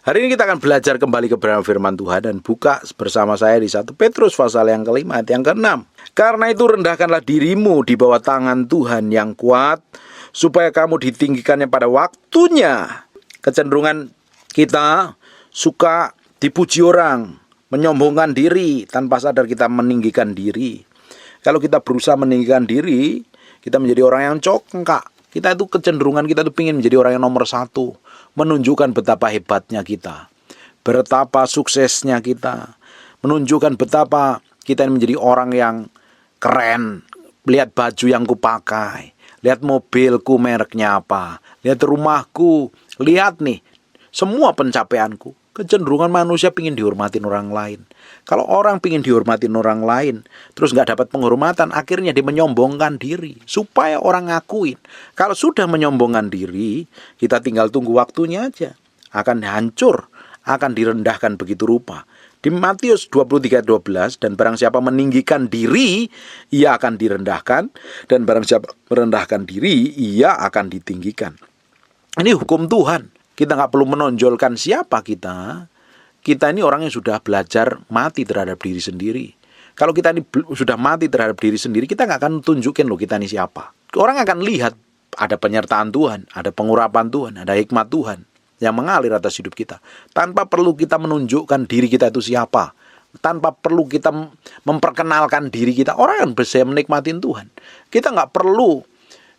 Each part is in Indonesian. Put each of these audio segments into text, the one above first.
Hari ini kita akan belajar kembali kebenaran firman Tuhan dan buka bersama saya di 1 Petrus pasal yang kelima ayat yang ke-6. Karena itu rendahkanlah dirimu di bawah tangan Tuhan yang kuat, supaya kamu ditinggikannya pada waktunya. Kecenderungan kita suka dipuji orang, menyombongkan diri, tanpa sadar kita meninggikan diri. Kalau kita berusaha meninggikan diri, kita menjadi orang yang congkak. Kita itu kecenderungan kita itu ingin menjadi orang yang nomor satu, menunjukkan betapa hebatnya kita, betapa suksesnya kita, menunjukkan betapa kita ini menjadi orang yang keren. Lihat baju yang kupakai, lihat mobilku mereknya apa, lihat rumahku, lihat nih semua pencapaianku. Kecenderungan manusia ingin dihormatin orang lain. Kalau orang ingin dihormatin orang lain, terus gak dapat penghormatan, akhirnya dia menyombongkan diri, supaya orang ngakuin. Kalau sudah menyombongkan diri, kita tinggal tunggu waktunya aja. Akan hancur, akan direndahkan begitu rupa. Di Matius 23:12, dan barang siapa meninggikan diri, ia akan direndahkan. Dan barang siapa merendahkan diri, ia akan ditinggikan. Ini hukum Tuhan. Kita gak perlu menonjolkan siapa kita. Kita ini orang yang sudah belajar mati terhadap diri sendiri. Kalau kita ini sudah mati terhadap diri sendiri, kita gak akan tunjukin loh kita ini siapa. Orang akan lihat ada penyertaan Tuhan, ada pengurapan Tuhan, ada hikmat Tuhan yang mengalir atas hidup kita. Tanpa perlu kita menunjukkan diri kita itu siapa. Tanpa perlu kita memperkenalkan diri kita. Orang yang bisa menikmatin Tuhan. Kita gak perlu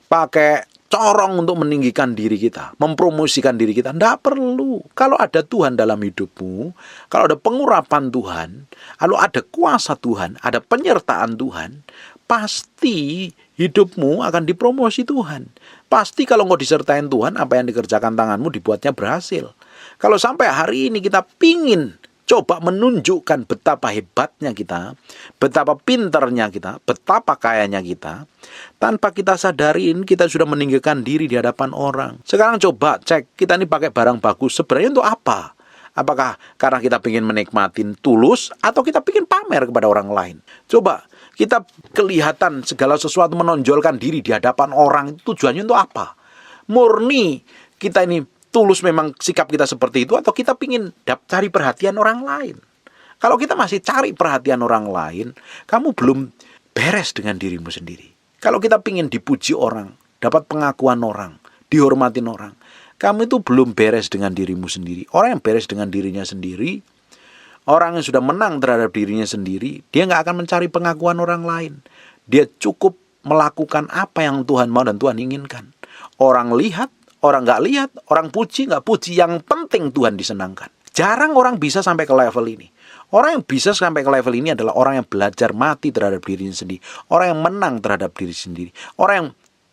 pakai corong untuk meninggikan diri kita, mempromosikan diri kita. Tidak perlu. Kalau ada Tuhan dalam hidupmu, kalau ada pengurapan Tuhan, kalau ada kuasa Tuhan, ada penyertaan Tuhan, pasti hidupmu akan dipromosi Tuhan. Pasti kalau nggak disertain Tuhan, apa yang dikerjakan tanganmu dibuatnya berhasil. Kalau sampai hari ini kita pingin coba menunjukkan betapa hebatnya kita, betapa pinternya kita, betapa kayanya kita, tanpa kita sadarin kita sudah meninggikan diri di hadapan orang. Sekarang coba cek, kita ini pakai barang bagus sebenarnya untuk apa? Apakah karena kita ingin menikmatin tulus atau kita ingin pamer kepada orang lain? Coba kita kelihatan segala sesuatu menonjolkan diri di hadapan orang, itu tujuannya untuk apa? Murni kita ini tulus memang sikap kita seperti itu, atau kita ingin cari perhatian orang lain? Kalau kita masih cari perhatian orang lain, kamu belum beres dengan dirimu sendiri. Kalau kita ingin dipuji orang, dapat pengakuan orang, dihormatin orang, kamu itu belum beres dengan dirimu sendiri. Orang yang beres dengan dirinya sendiri, orang yang sudah menang terhadap dirinya sendiri, dia gak akan mencari pengakuan orang lain. Dia cukup melakukan apa yang Tuhan mau dan Tuhan inginkan. Orang lihat, orang gak lihat, orang puji gak puji, yang penting Tuhan disenangkan. Jarang orang bisa sampai ke level ini. Orang yang bisa sampai ke level ini adalah orang yang belajar mati terhadap dirinya sendiri. Orang yang menang terhadap diri sendiri. Orang yang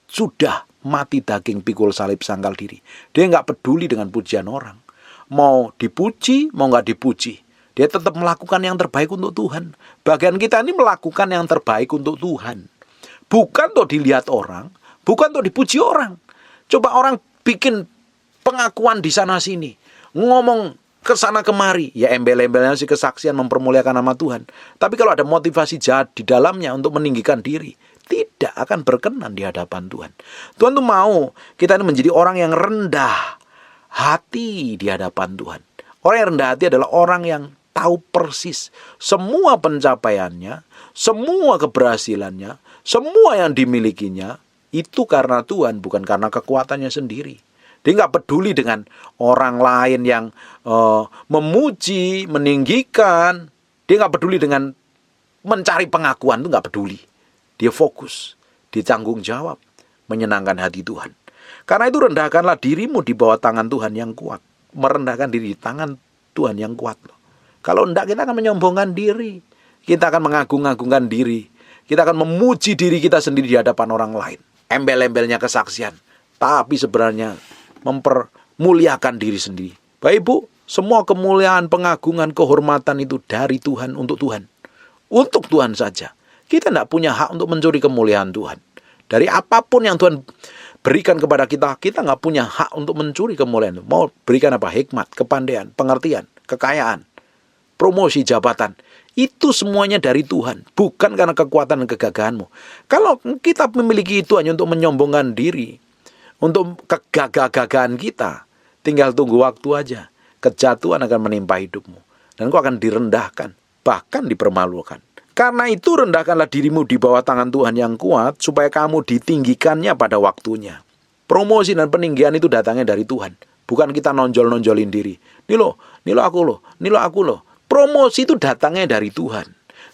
sudah mati daging, pikul salib, sangkal diri. Dia gak peduli dengan pujian orang. Mau dipuji, mau gak dipuji, dia tetap melakukan yang terbaik untuk Tuhan. Bagian kita ini melakukan yang terbaik untuk Tuhan. Bukan untuk dilihat orang, bukan untuk dipuji orang. Coba orang bikin pengakuan di sana sini, ngomong ke sana kemari, ya embel-embelnya si kesaksian mempermuliakan nama Tuhan. Tapi kalau ada motivasi jahat di dalamnya untuk meninggikan diri, tidak akan berkenan di hadapan Tuhan. Tuhan tuh mau kita ini menjadi orang yang rendah hati di hadapan Tuhan. Orang yang rendah hati adalah orang yang tahu persis semua pencapaiannya, semua keberhasilannya, semua yang dimilikinya, itu karena Tuhan, bukan karena kekuatannya sendiri. Dia gak peduli dengan orang lain yang memuji, meninggikan. Dia gak peduli dengan mencari pengakuan, itu gak peduli. Dia fokus, dia tanggung jawab, menyenangkan hati Tuhan. Karena itu rendahkanlah dirimu di bawah tangan Tuhan yang kuat. Merendahkan diri di tangan Tuhan yang kuat. Kalau enggak, kita akan menyombongkan diri. Kita akan mengagung-agungkan diri. Kita akan memuji diri kita sendiri di hadapan orang lain. Embel-embelnya kesaksian, tapi sebenarnya mempermuliakan diri sendiri. Bapak Ibu, semua kemuliaan, pengagungan, kehormatan itu dari Tuhan, untuk Tuhan. Untuk Tuhan saja. Kita tidak punya hak untuk mencuri kemuliaan Tuhan. Dari apapun yang Tuhan berikan kepada kita, kita nggak punya hak untuk mencuri kemuliaan. Mau berikan apa? Hikmat, kepandaian, pengertian, kekayaan, promosi jabatan. Itu semuanya dari Tuhan, bukan karena kekuatan dan kegagahanmu. Kalau kita memiliki itu hanya untuk menyombongkan diri, untuk kegagahan kita, tinggal tunggu waktu aja. kejatuhan akan menimpa hidupmu. Dan kau akan direndahkan, bahkan dipermalukan. Karena itu rendahkanlah dirimu di bawah tangan Tuhan yang kuat, supaya kamu ditinggikannya pada waktunya. Promosi dan peninggian itu datangnya dari Tuhan. Bukan kita nonjol-nonjolin diri. Ini loh aku loh. Promosi itu datangnya dari Tuhan.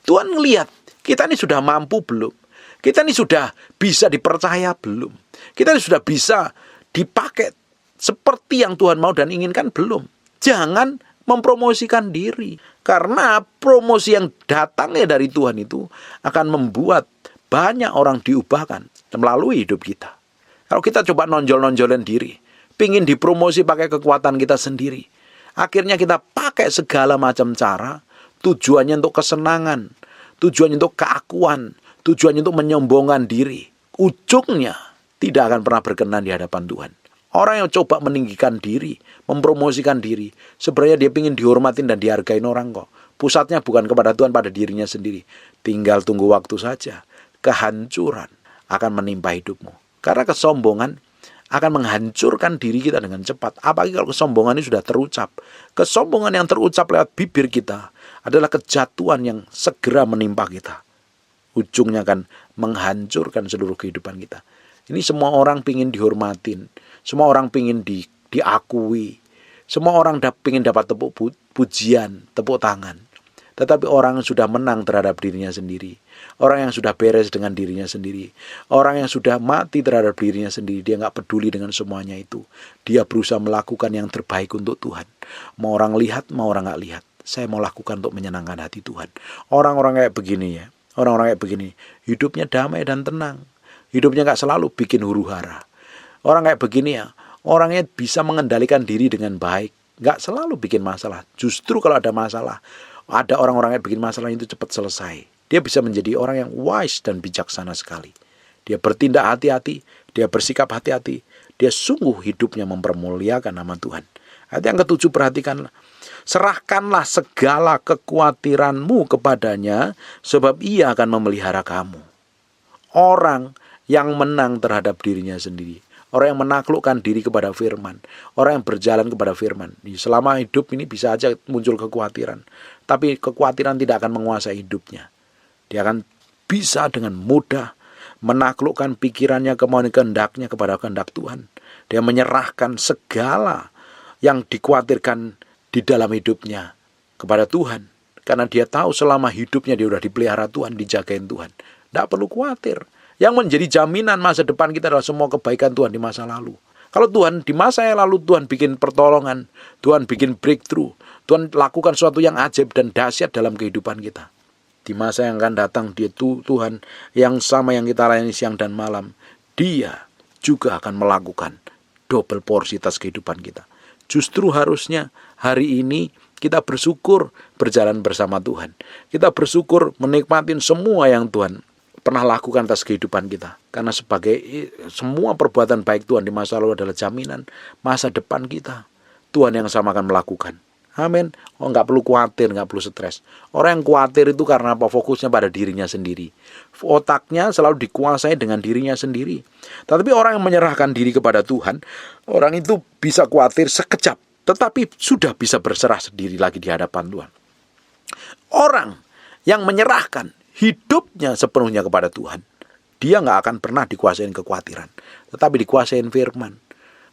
Tuhan ngelihat, kita ini sudah mampu belum? Kita ini sudah bisa dipercaya belum? Kita ini sudah bisa dipakai seperti yang Tuhan mau dan inginkan belum? Jangan mempromosikan diri. Karena promosi yang datangnya dari Tuhan itu akan membuat banyak orang diubahkan melalui hidup kita. Kalau kita coba nonjol-nonjolin diri, pingin dipromosi pakai kekuatan kita sendiri, akhirnya kita pakai segala macam cara, tujuannya untuk kesenangan, tujuannya untuk keakuan, tujuannya untuk menyombongkan diri. Ujungnya tidak akan pernah berkenan di hadapan Tuhan. Orang yang coba meninggikan diri, mempromosikan diri, sebenarnya dia ingin dihormatin dan dihargain orang kok. Pusatnya bukan kepada Tuhan, pada dirinya sendiri. Tinggal tunggu waktu saja. Kehancuran akan menimpa hidupmu. Karena kesombongan akan menghancurkan diri kita dengan cepat. Apalagi kalau kesombongan ini sudah terucap. Kesombongan yang terucap lewat bibir kita adalah kejatuhan yang segera menimpa kita. Ujungnya akan menghancurkan seluruh kehidupan kita. Ini semua orang pingin dihormatin. Semua orang pingin diakui. Semua orang pingin dapat tepuk pujian, tepuk tangan. Tetapi orang yang sudah menang terhadap dirinya sendiri. Orang yang sudah beres dengan dirinya sendiri. Orang yang sudah mati terhadap dirinya sendiri. Dia gak peduli dengan semuanya itu. Dia berusaha melakukan yang terbaik untuk Tuhan. Mau orang lihat, mau orang gak lihat. Saya mau lakukan untuk menyenangkan hati Tuhan. Orang-orang kayak begini ya. Orang-orang kayak begini. Hidupnya damai dan tenang. Hidupnya gak selalu bikin huru-hara. Orang kayak begini ya, orangnya bisa mengendalikan diri dengan baik. Gak selalu bikin masalah. Justru kalau ada masalah, ada orang-orang yang bikin masalah itu cepat selesai. Dia bisa menjadi orang yang wise dan bijaksana sekali. Dia bertindak hati-hati, dia bersikap hati-hati. Dia sungguh hidupnya mempermuliakan nama Tuhan. Ayat yang ke-7, perhatikanlah. Serahkanlah segala kekhawatiranmu kepadanya, sebab ia akan memelihara kamu. Orang yang menang terhadap dirinya sendiri. Orang yang menaklukkan diri kepada firman. Orang yang berjalan kepada firman. Selama hidup ini bisa aja muncul kekhawatiran. Tapi kekhawatiran tidak akan menguasai hidupnya. Dia akan bisa dengan mudah menaklukkan pikirannya, kemauan kehendaknya kepada kehendak Tuhan. Dia menyerahkan segala yang dikhawatirkan di dalam hidupnya kepada Tuhan. Karena dia tahu selama hidupnya dia sudah dipelihara Tuhan, dijagain Tuhan. Tidak perlu khawatir. Yang menjadi jaminan masa depan kita adalah semua kebaikan Tuhan di masa lalu. Kalau Tuhan di masa yang lalu Tuhan bikin pertolongan, Tuhan bikin breakthrough, Tuhan lakukan sesuatu yang ajaib dan dahsyat dalam kehidupan kita. Di masa yang akan datang, dia Tuhan yang sama yang kita layani siang dan malam, dia juga akan melakukan double porsi atas kehidupan kita. Justru harusnya hari ini kita bersyukur berjalan bersama Tuhan. Kita bersyukur menikmatin semua yang Tuhan pernah lakukan atas kehidupan kita. Karena sebagai semua perbuatan baik Tuhan di masa lalu adalah jaminan masa depan kita. Tuhan yang sama akan melakukan. Amin. Nggak perlu khawatir, nggak perlu stres. Orang yang khawatir itu karena apa? Fokusnya pada dirinya sendiri. Otaknya selalu dikuasai dengan dirinya sendiri. Tetapi orang yang menyerahkan diri kepada Tuhan, orang itu bisa khawatir sekejap, tetapi sudah bisa berserah sendiri lagi di hadapan Tuhan. Orang yang menyerahkan hidupnya sepenuhnya kepada Tuhan, dia nggak akan pernah dikuasain kekhawatiran, tetapi dikuasain firman.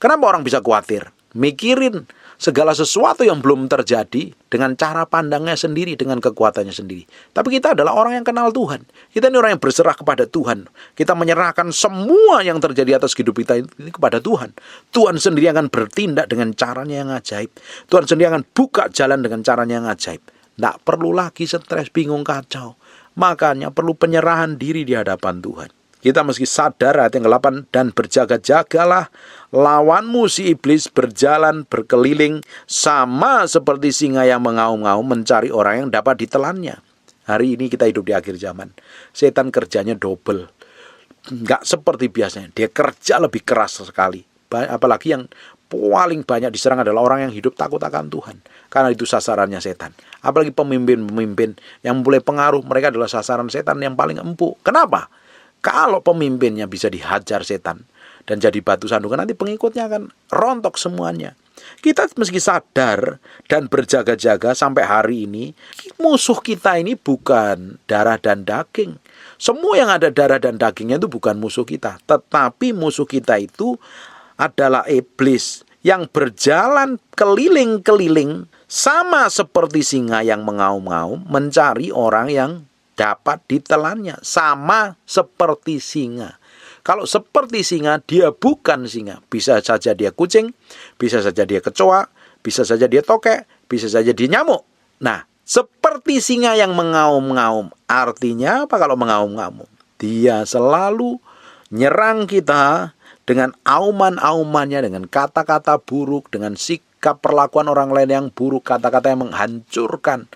Kenapa orang bisa khawatir? Mikirin segala sesuatu yang belum terjadi dengan cara pandangnya sendiri, dengan kekuatannya sendiri. Tapi kita adalah orang yang kenal Tuhan. Kita ini orang yang berserah kepada Tuhan. Kita menyerahkan semua yang terjadi atas hidup kita ini kepada Tuhan. Tuhan sendiri akan bertindak dengan caranya yang ajaib. Tuhan sendiri akan buka jalan dengan caranya yang ajaib. Nggak perlu lagi stres, bingung, kacau. Makanya perlu penyerahan diri di hadapan Tuhan. Kita mesti sadar ayat yang ke-8, dan berjaga-jagalah, lawanmu si iblis berjalan berkeliling sama seperti singa yang mengaum-ngaum mencari orang yang dapat ditelannya. Hari ini kita hidup di akhir zaman. Setan kerjanya double. Nggak seperti biasanya. Dia kerja lebih keras sekali. Apalagi yang paling banyak diserang adalah orang yang hidup takut akan Tuhan. Karena itu sasarannya setan. Apalagi pemimpin-pemimpin yang mulai pengaruh, mereka adalah sasaran setan yang paling empuk. Kenapa? Kalau pemimpinnya bisa dihajar setan dan jadi batu sandungan, nanti pengikutnya akan rontok semuanya. Kita mesti sadar dan berjaga-jaga sampai hari ini. Musuh kita ini bukan darah dan daging. Semua yang ada darah dan dagingnya itu bukan musuh kita. Tetapi musuh kita itu adalah iblis yang berjalan keliling-keliling sama seperti singa yang mengaum-ngaum mencari orang yang dapat ditelannya. Sama seperti singa. Kalau seperti singa, dia bukan singa. Bisa saja dia kucing, bisa saja dia kecoa, bisa saja dia tokek, bisa saja dia nyamuk. Nah, seperti singa yang mengaum-ngaum. Artinya apa kalau mengaum-ngaum? Dia selalu nyerang kita dengan auman-aumannya, dengan kata-kata buruk, dengan sikap perlakuan orang lain yang buruk, kata-kata yang menghancurkan.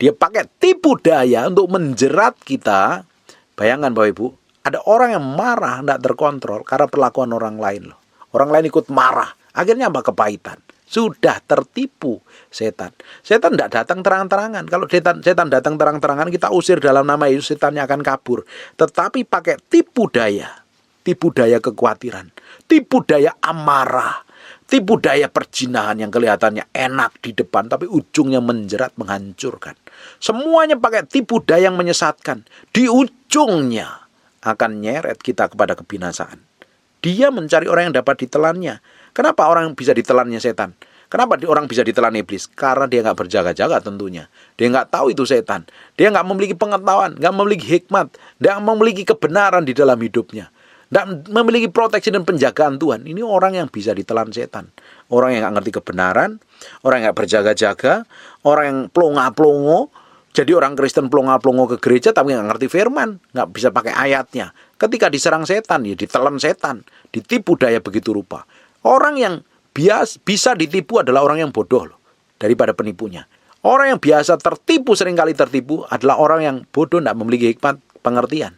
Dia pakai tipu daya untuk menjerat kita. Bayangkan Bapak Ibu, ada orang yang marah, tidak terkontrol karena perlakuan orang lain loh. Orang lain ikut marah. Akhirnya apa? Kepahitan. Sudah tertipu setan. Setan tidak datang terang-terangan. Kalau setan datang terang-terangan, kita usir dalam nama Yesus, setannya akan kabur. Tetapi pakai tipu daya. Tipu daya kekhawatiran. Tipu daya amarah. Tipu daya perjinahan yang kelihatannya enak di depan, tapi ujungnya menjerat, menghancurkan. Semuanya pakai tipu daya yang menyesatkan. Di ujungnya akan nyeret kita kepada kebinasaan. Dia mencari orang yang dapat ditelannya. Kenapa orang bisa ditelannya setan? Kenapa orang bisa ditelan iblis? Karena dia nggak berjaga-jaga tentunya. Dia nggak tahu itu setan. Dia nggak memiliki pengetahuan, nggak memiliki hikmat, nggak memiliki kebenaran di dalam hidupnya. Nggak memiliki proteksi dan penjagaan Tuhan. Ini orang yang bisa ditelan setan. Orang yang nggak ngerti kebenaran, orang yang nggak berjaga-jaga, orang yang plonga-plongo. Jadi orang Kristen plonga-plongo ke gereja tapi nggak ngerti firman, nggak bisa pakai ayatnya. Ketika diserang setan, ya ditelan setan, ditipu daya begitu rupa. Orang yang bisa ditipu adalah orang yang bodoh loh, daripada penipunya. Orang yang biasa tertipu, seringkali tertipu, adalah orang yang bodoh, nggak memiliki hikmat pengertian,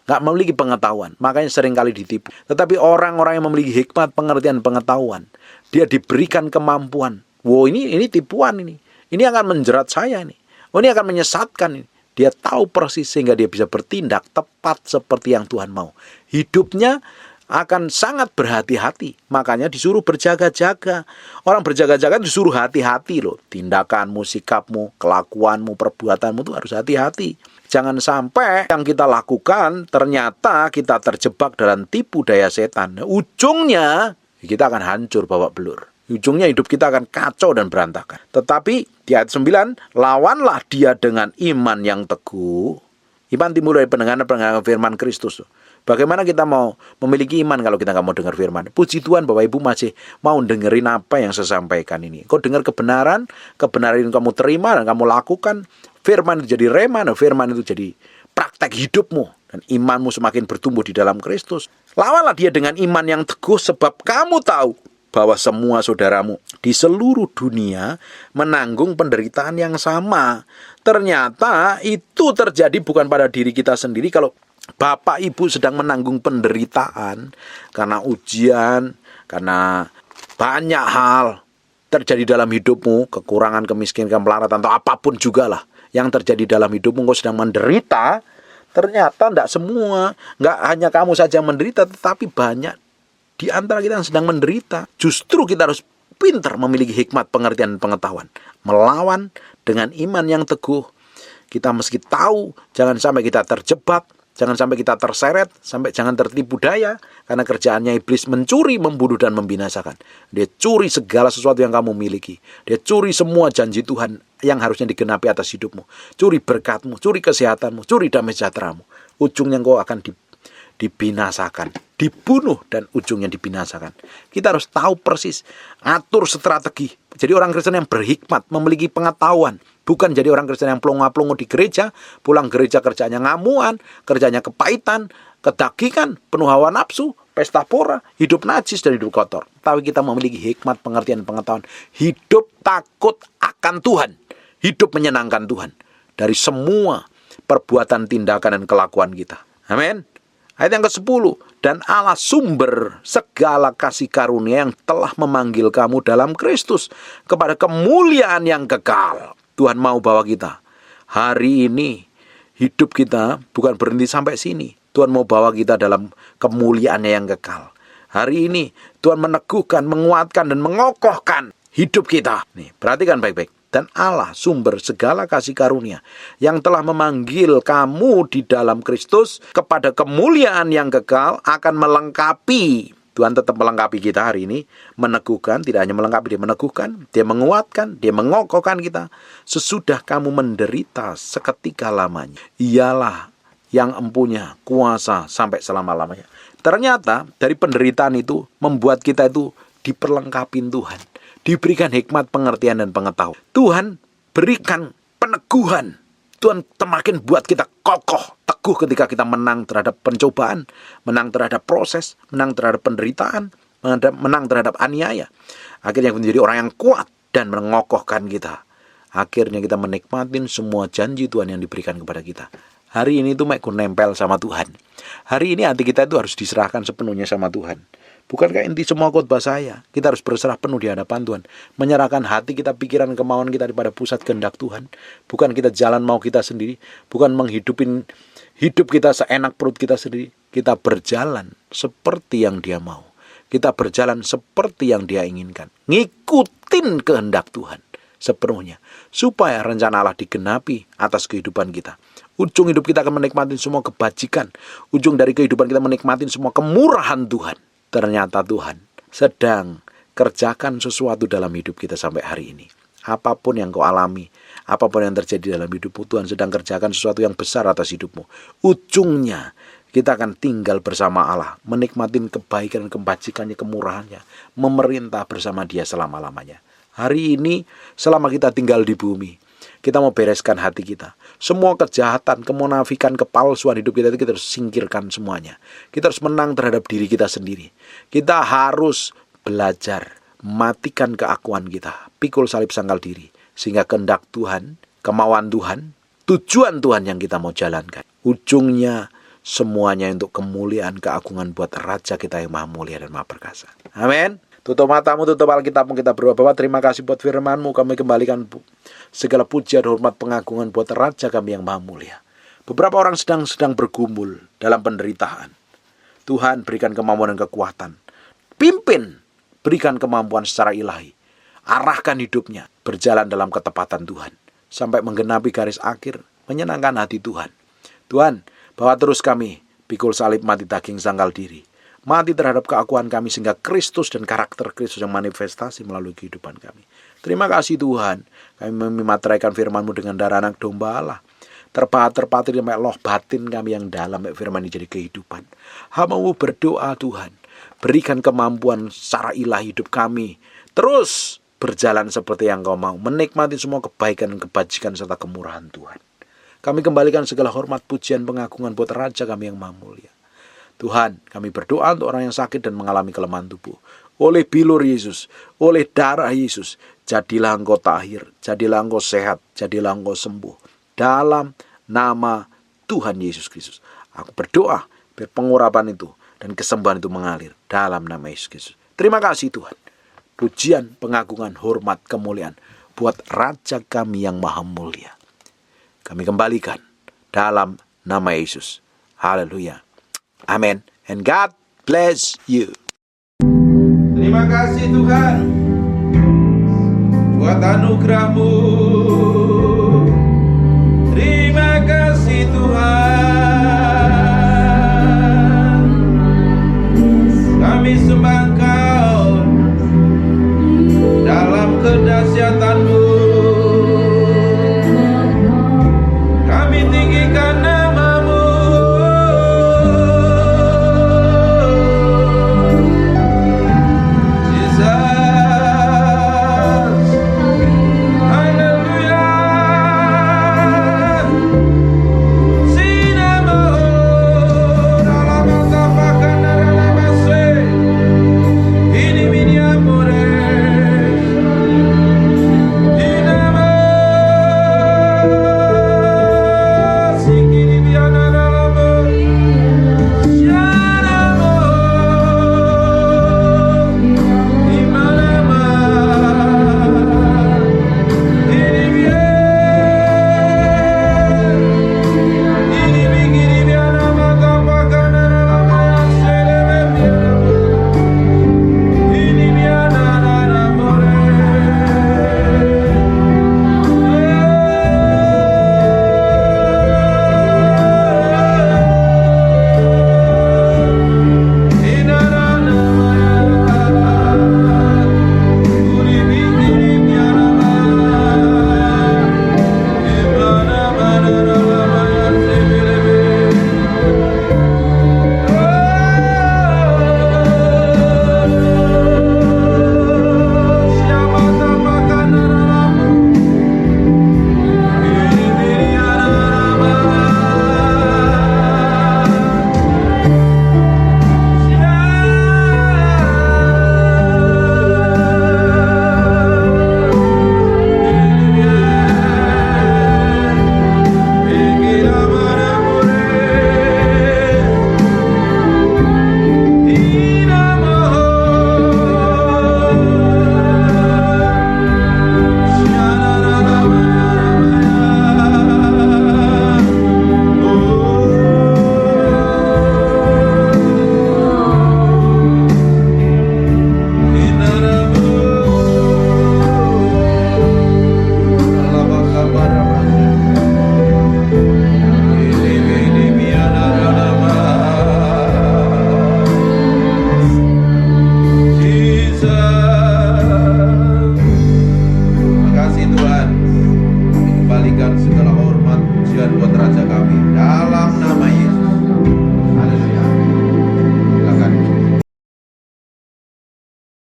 nggak memiliki pengetahuan, makanya seringkali ditipu. Tetapi orang-orang yang memiliki hikmat pengertian pengetahuan, dia diberikan kemampuan. Wow, ini tipuan ini akan menjerat saya ini. Oh, ini akan menyesatkan. Dia tahu persis sehingga dia bisa bertindak tepat seperti yang Tuhan mau. Hidupnya akan sangat berhati-hati. Makanya disuruh berjaga-jaga. Orang berjaga-jaga disuruh hati-hati loh. Tindakanmu, sikapmu, kelakuanmu, perbuatanmu itu harus hati-hati. Jangan sampai yang kita lakukan ternyata kita terjebak dalam tipu daya setan. Ujungnya kita akan hancur babak belur. Ujungnya hidup kita akan kacau dan berantakan. Tetapi di ayat 9, lawanlah dia dengan iman yang teguh. Iman timbul dari pendengaran firman Kristus. Bagaimana kita mau memiliki iman kalau kita nggak mau dengar firman? Puji Tuhan Bapak Ibu masih mau dengerin apa yang saya sampaikan ini. Kau dengar kebenaran yang kamu terima dan kamu lakukan. Firman itu jadi rema, dan firman itu jadi praktek hidupmu. Dan imanmu semakin bertumbuh di dalam Kristus. Lawanlah dia dengan iman yang teguh sebab kamu tahu bahwa semua saudaramu di seluruh dunia menanggung penderitaan yang sama. Ternyata itu terjadi bukan pada diri kita sendiri. Kalau Bapak Ibu sedang menanggung penderitaan karena ujian, karena banyak hal terjadi dalam hidupmu, kekurangan, kemiskinan, kemelaratan, atau apapun juga lah yang terjadi dalam hidupmu, kau sedang menderita. Ternyata nggak hanya kamu saja yang menderita, tetapi banyak di antara kita yang sedang menderita. Justru kita harus pintar memiliki hikmat, pengertian, dan pengetahuan. Melawan dengan iman yang teguh. Kita mesti tahu, jangan sampai kita terjebak, jangan sampai kita terseret, jangan tertipu daya. Karena kerjaannya iblis mencuri, membunuh, dan membinasakan. Dia curi segala sesuatu yang kamu miliki. Dia curi semua janji Tuhan yang harusnya digenapi atas hidupmu. Curi berkatmu, curi kesehatanmu, curi damai sejahteramu. Ujungnya engkau akan dibinasakan, dibunuh, dan ujungnya dibinasakan. Kita harus tahu persis, atur strategi. Jadi orang Kristen yang berhikmat, memiliki pengetahuan. Bukan jadi orang Kristen yang plongo-plongo di gereja, pulang gereja kerjanya ngamuan, kerjanya kepahitan, kedagingan, penuh hawa nafsu, pesta pora, hidup najis dan hidup kotor. Tapi kita memiliki hikmat, pengertian, pengetahuan. Hidup takut akan Tuhan. Hidup menyenangkan Tuhan. Dari semua perbuatan, tindakan, dan kelakuan kita. Amin. Ayat yang ke-10, dan Allah sumber segala kasih karunia yang telah memanggil kamu dalam Kristus kepada kemuliaan yang kekal. Tuhan mau bawa kita. Hari ini hidup kita bukan berhenti sampai sini. Tuhan mau bawa kita dalam kemuliaannya yang kekal. Hari ini Tuhan meneguhkan, menguatkan, dan mengokohkan hidup kita. Nih, perhatikan baik-baik. Dan Allah sumber segala kasih karunia yang telah memanggil kamu di dalam Kristus kepada kemuliaan yang kekal akan melengkapi. Tuhan tetap melengkapi kita hari ini, meneguhkan, tidak hanya melengkapi, dia meneguhkan, dia menguatkan, dia mengokohkan kita sesudah kamu menderita seketika lamanya. Ialah yang empunya kuasa sampai selama-lamanya. Ternyata dari penderitaan itu membuat kita itu diperlengkapi Tuhan, diberikan hikmat, pengertian, dan pengetahuan. Tuhan berikan peneguhan. Tuhan semakin buat kita kokoh, teguh ketika kita menang terhadap pencobaan, menang terhadap proses, menang terhadap penderitaan, menang terhadap aniaya. Akhirnya menjadi orang yang kuat dan mengokohkan kita. Akhirnya kita menikmati semua janji Tuhan yang diberikan kepada kita. Hari ini itu nempel sama Tuhan. Hari ini hati kita itu harus diserahkan sepenuhnya sama Tuhan. Bukankah inti semua khotbah saya? Kita harus berserah penuh di hadapan Tuhan. Menyerahkan hati kita, pikiran, kemauan kita daripada pusat kehendak Tuhan. Bukan kita jalan mau kita sendiri. Bukan menghidupin hidup kita seenak perut kita sendiri. Kita berjalan seperti yang Dia mau. Kita berjalan seperti yang Dia inginkan. Ngikutin kehendak Tuhan sepenuhnya. Supaya rencana Allah digenapi atas kehidupan kita. Ujung hidup kita akan menikmati semua kebajikan. Ujung dari kehidupan kita menikmati semua kemurahan Tuhan. Ternyata Tuhan sedang kerjakan sesuatu dalam hidup kita sampai hari ini. Apapun yang kau alami, apapun yang terjadi dalam hidupmu, Tuhan sedang kerjakan sesuatu yang besar atas hidupmu. Ujungnya kita akan tinggal bersama Allah, menikmati kebaikan, kebajikannya, kemurahannya, memerintah bersama Dia selama-lamanya. Hari ini selama kita tinggal di bumi, kita mau bereskan hati kita. Semua kejahatan, kemunafikan, kepalsuan hidup kita itu kita harus singkirkan semuanya. Kita harus menang terhadap diri kita sendiri. Kita harus belajar matikan keakuan kita. Pikul salib sangkal diri. Sehingga kehendak Tuhan, kemauan Tuhan, tujuan Tuhan yang kita mau jalankan. Ujungnya semuanya untuk kemuliaan, keagungan buat Raja kita yang maha mulia dan maha perkasa. Amin. Tutup matamu, tutup Alkitabmu, kita berdoa. Bapa, terima kasih buat firman-Mu. Kami kembalikan segala pujian, hormat, pengagungan buat Raja kami yang maha mulia. Beberapa orang sedang bergumul dalam penderitaan. Tuhan berikan kemampuan dan kekuatan. Pimpin, berikan kemampuan secara ilahi. Arahkan hidupnya, berjalan dalam ketepatan Tuhan. Sampai menggenapi garis akhir, menyenangkan hati Tuhan. Tuhan, bawa terus kami, pikul salib, mati daging, sangkal diri. Mati terhadap keakuan kami sehingga Kristus dan karakter Kristus yang manifestasi melalui kehidupan kami. Terima kasih Tuhan. Kami memateraikan firman-Mu dengan darah anak domba Allah. Terpatri sampai loh batin kami yang dalam firman ini jadi kehidupan. Hamba-Mu berdoa Tuhan. Berikan kemampuan secara ilahi hidup kami. Terus berjalan seperti yang Kau mau. Menikmati semua kebaikan dan kebajikan serta kemurahan Tuhan. Kami kembalikan segala hormat, pujian, pengagungan buat Raja kami yang maha mulia. Tuhan, kami berdoa untuk orang yang sakit dan mengalami kelemahan tubuh. Oleh bilur Yesus, oleh darah Yesus, jadilah engkau tahir, jadilah engkau sehat, jadilah engkau sembuh. Dalam nama Tuhan Yesus Kristus. Aku berdoa, biar pengurapan itu dan kesembuhan itu mengalir dalam nama Yesus Kristus. Terima kasih Tuhan. Pujian, pengagungan, hormat, kemuliaan buat Raja kami yang maha mulia. Kami kembalikan dalam nama Yesus. Haleluya. Amin. And God bless you. Terima kasih Tuhan buat anugerah-Mu. Terima kasih Tuhan. Kami sembah Engkau dalam kedahsyatan-Mu.